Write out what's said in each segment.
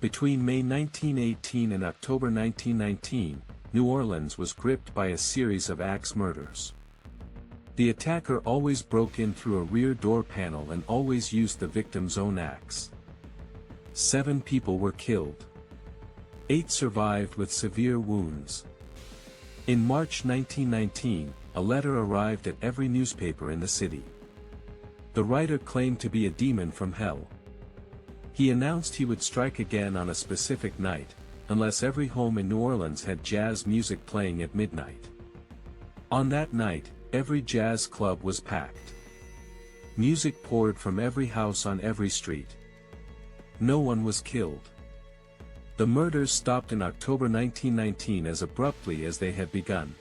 Between May 1918 and October 1919, New Orleans was gripped by a series of axe murders. The attacker always broke in through a rear door panel and always used the victim's own axe. 7 people were killed. 8 survived with severe wounds. In March 1919, a letter arrived at every newspaper in the city. The writer claimed to be a demon from hell. He announced he would strike again on a specific night, unless every home in New Orleans had jazz music playing at midnight. On that night, every jazz club was packed. Music poured from every house on every street. No one was killed. The murders stopped in October 1919 as abruptly as they had begun.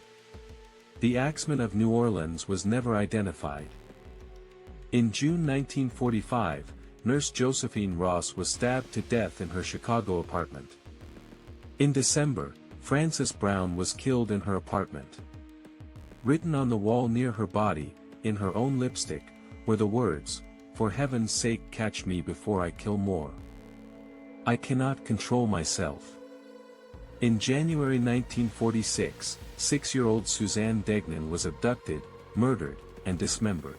The axeman of New Orleans was never identified. In June 1945, Nurse Josephine Ross was stabbed to death in her Chicago apartment. In December, Frances Brown was killed in her apartment. Written on the wall near her body, in her own lipstick, were the words, "For heaven's sake catch me before I kill more. I cannot control myself." In January 1946, 6-year-old Suzanne Degnan was abducted, murdered, and dismembered.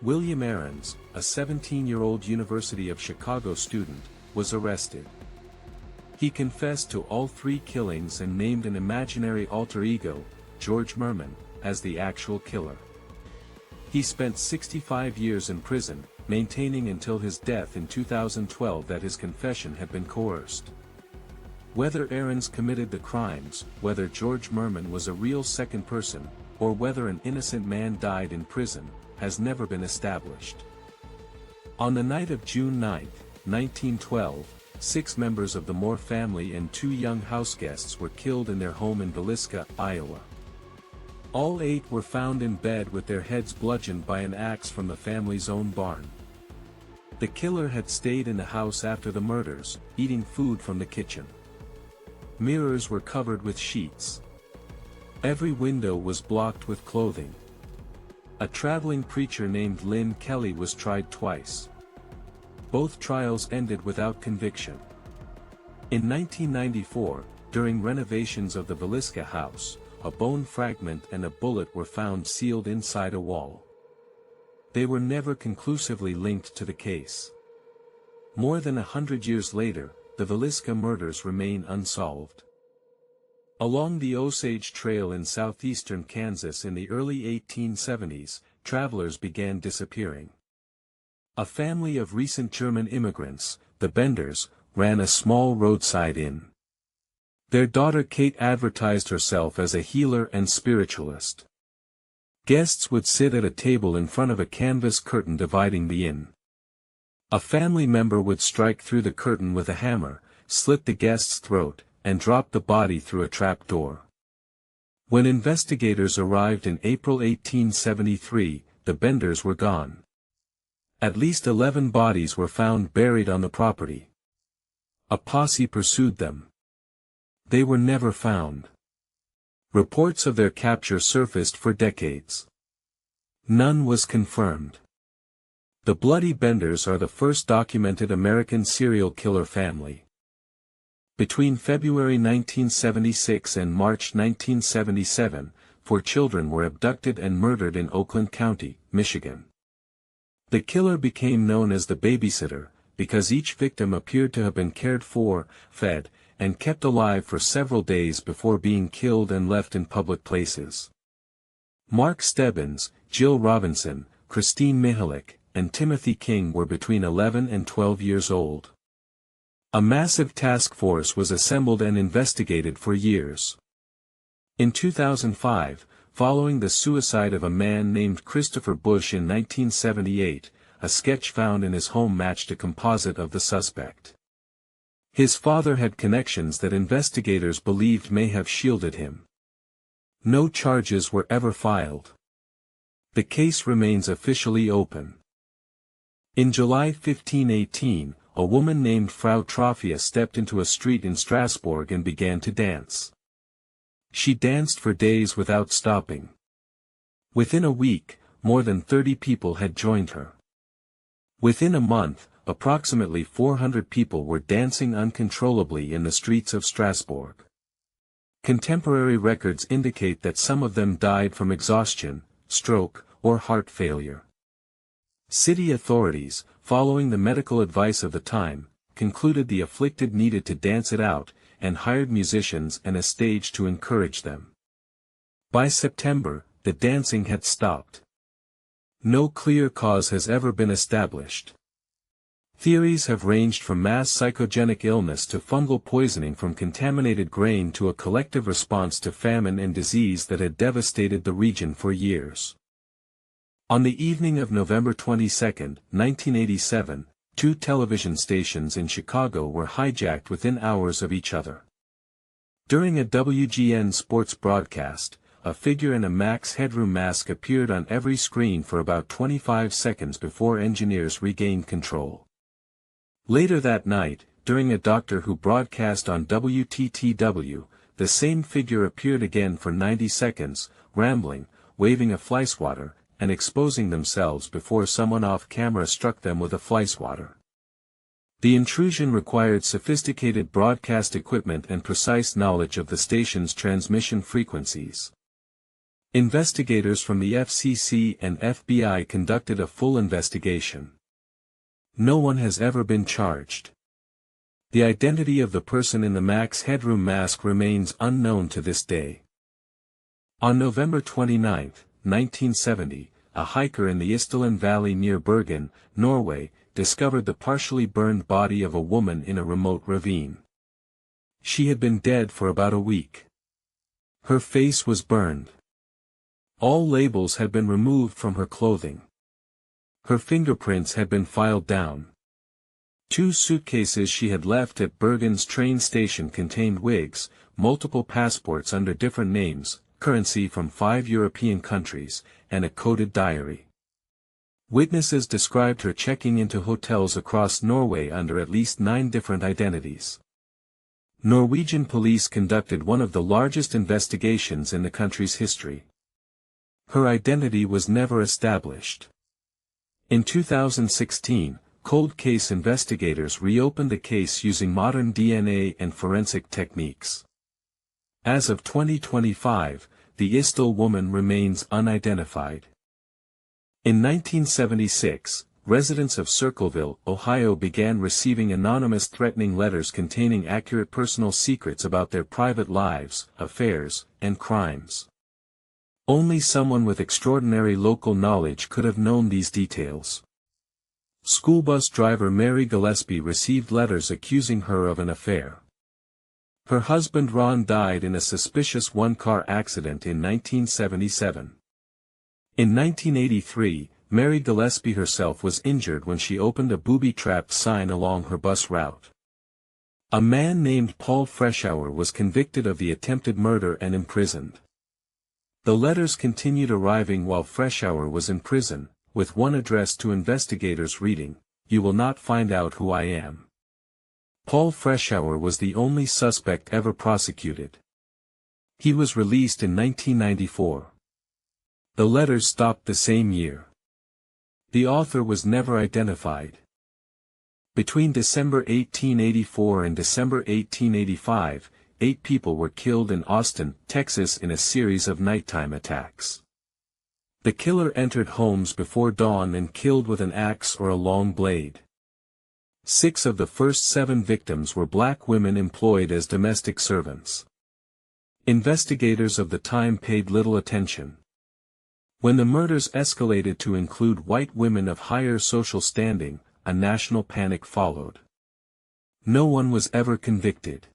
William Aarons, a 17-year-old University of Chicago student, was arrested. He confessed to all 3 killings and named an imaginary alter ego, George Merman, as the actual killer. He spent 65 years in prison, maintaining until his death in 2012 that his confession had been coerced. Whether Aarons committed the crimes, whether George Merman was a real second person, or whether an innocent man died in prison, has never been established. On the night of June 9, 1912, 6 members of the Moore family and 2 young houseguests were killed in their home in Villisca, Iowa. All 8 were found in bed with their heads bludgeoned by an axe from the family's own barn. The killer had stayed in the house after the murders, eating food from the kitchen. Mirrors were covered with sheets. Every window was blocked with clothing. A traveling preacher named Lynn Kelly was tried twice. Both trials ended without conviction. In 1994, during renovations of the Villisca house, a bone fragment and a bullet were found sealed inside a wall. They were never conclusively linked to the case. More than 100 years later, the Villisca murders remain unsolved. Along the Osage Trail in southeastern Kansas in the early 1870s, travelers began disappearing. A family of recent German immigrants, the Benders, ran a small roadside inn. Their daughter Kate advertised herself as a healer and spiritualist. Guests would sit at a table in front of a canvas curtain dividing the inn. A family member would strike through the curtain with a hammer, slit the guest's throat, and drop the body through a trap door. When investigators arrived in April 1873, the Benders were gone. At least 11 bodies were found buried on the property. A posse pursued them. They were never found. Reports of their capture surfaced for decades. None was confirmed. The Bloody Benders are the first documented American serial killer family. Between February 1976 and March 1977, 4 children were abducted and murdered in Oakland County, Michigan. The killer became known as the babysitter, because each victim appeared to have been cared for, fed, and kept alive for several days before being killed and left in public places. Mark Stebbins, Jill Robinson, Christine Mihalik, and Timothy King were between 11 and 12 years old. A massive task force was assembled and investigated for years. In 2005, following the suicide of a man named Christopher Bush in 1978, a sketch found in his home matched a composite of the suspect. His father had connections that investigators believed may have shielded him. No charges were ever filed. The case remains officially open. In July 1518, a woman named Frau Trophia stepped into a street in Strasbourg and began to dance. She danced for days without stopping. Within a week, more than 30 people had joined her. Within a month, approximately 400 people were dancing uncontrollably in the streets of Strasbourg. Contemporary records indicate that some of them died from exhaustion, stroke, or heart failure. City authorities, following the medical advice of the time, concluded the afflicted needed to dance it out, and hired musicians and a stage to encourage them. By September, the dancing had stopped. No clear cause has ever been established. Theories have ranged from mass psychogenic illness to fungal poisoning, from contaminated grain to a collective response to famine and disease that had devastated the region for years. On the evening of November 22, 1987, 2 television stations in Chicago were hijacked within hours of each other. During a WGN sports broadcast, a figure in a Max Headroom mask appeared on every screen for about 25 seconds before engineers regained control. Later that night, during a Doctor Who broadcast on WTTW, the same figure appeared again for 90 seconds, rambling, waving a fly swatter, and exposing themselves before someone off-camera struck them with a fly swatter. The intrusion required sophisticated broadcast equipment and precise knowledge of the station's transmission frequencies. Investigators from the FCC and FBI conducted a full investigation. No one has ever been charged. The identity of the person in the Max Headroom mask remains unknown to this day. On November 29, 1970, a hiker in the Istelen Valley near Bergen, Norway, discovered the partially burned body of a woman in a remote ravine. She had been dead for about a week. Her face was burned. All labels had been removed from her clothing. Her fingerprints had been filed down. 2 suitcases she had left at Bergen's train station contained wigs, multiple passports under different names, currency from 5 European countries, and a coded diary. Witnesses described her checking into hotels across Norway under at least 9 different identities. Norwegian police conducted one of the largest investigations in the country's history. Her identity was never established. In 2016, cold case investigators reopened the case using modern DNA and forensic techniques. As of 2025, the Istel woman remains unidentified. In 1976, residents of Circleville, Ohio began receiving anonymous threatening letters containing accurate personal secrets about their private lives, affairs, and crimes. Only someone with extraordinary local knowledge could have known these details. School bus driver Mary Gillespie received letters accusing her of an affair. Her husband Ron died in a suspicious one-car accident in 1977. In 1983, Mary Gillespie herself was injured when she opened a booby-trapped sign along her bus route. A man named Paul Freshour was convicted of the attempted murder and imprisoned. The letters continued arriving while Freshour was in prison, with one addressed to investigators reading, "You will not find out who I am." Paul Freshour was the only suspect ever prosecuted. He was released in 1994. The letters stopped the same year. The author was never identified. Between December 1884 and December 1885, 8 people were killed in Austin, Texas in a series of nighttime attacks. The killer entered homes before dawn and killed with an axe or a long blade. 6 of the first 7 victims were black women employed as domestic servants. Investigators of the time paid little attention. When the murders escalated to include white women of higher social standing, a national panic followed. No one was ever convicted.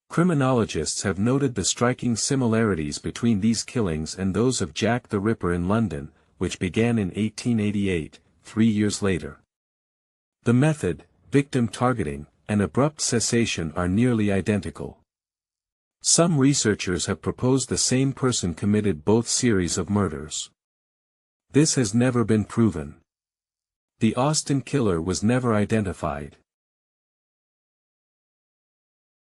Criminologists have noted the striking similarities between these killings and those of Jack the Ripper in London, which began in 1888, 3 years later. The method, victim targeting, and abrupt cessation are nearly identical. Some researchers have proposed the same person committed both series of murders. This has never been proven. The Austin killer was never identified.